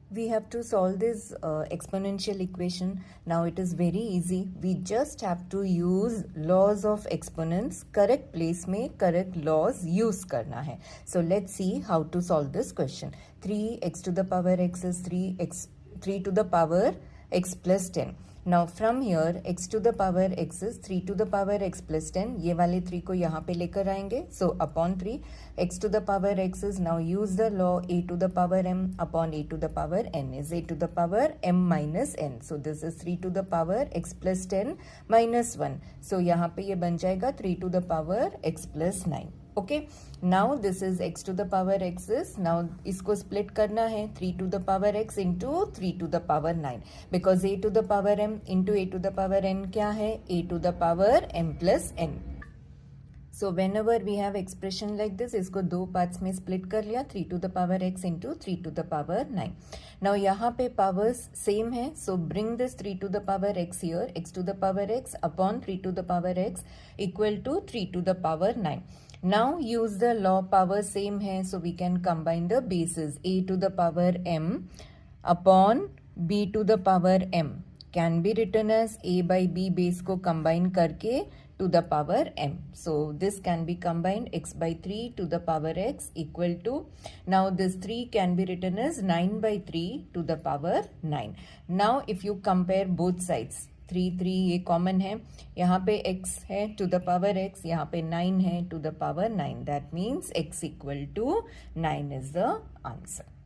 We have to solve this exponential equation. Now it is very easy. We just have to use laws of exponents. Correct place में correct laws use करना है. So let's see how to solve this question. 3x to the power x is 3 to the power x plus 10. Now from here x to the power x is 3 to the power x plus 10. ये वाले 3 को यहाँ पे लेकर आएंगे. So upon 3 x to the power x is, now use the law, a to the power m upon a to the power n is a to the power m minus n. So this is 3 to the power x plus 10 minus 1. So यहाँ पे ये बन जाएगा 3 to the power x plus 9. Okay, now this is x to the power x is, now इसको split करना है 3 to the power x into 3 to the power 9, because a to the power m into a to the power n क्या है, a to the power m plus n. So whenever we have expression like this, इसको दो parts में split कर लिया, 3 to the power x into 3 to the power 9. Now यहाँ पे powers same है, so bring this 3 to the power x here, x to the power x upon 3 to the power x equal to 3 to the power 9. Now use the law, power same है, so we can combine the bases. A to the power m upon b to the power m can be written as a by b base को combine करके to the power m. So this can be combined, x by 3 to the power x equal to, now this 3 can be written as 9 by 3 to the power 9. Now if you compare both sides, 3 ये common है, यहाँ पे x है to the power x, यहाँ पे 9 है to the power 9. That means x equal to 9 is the answer.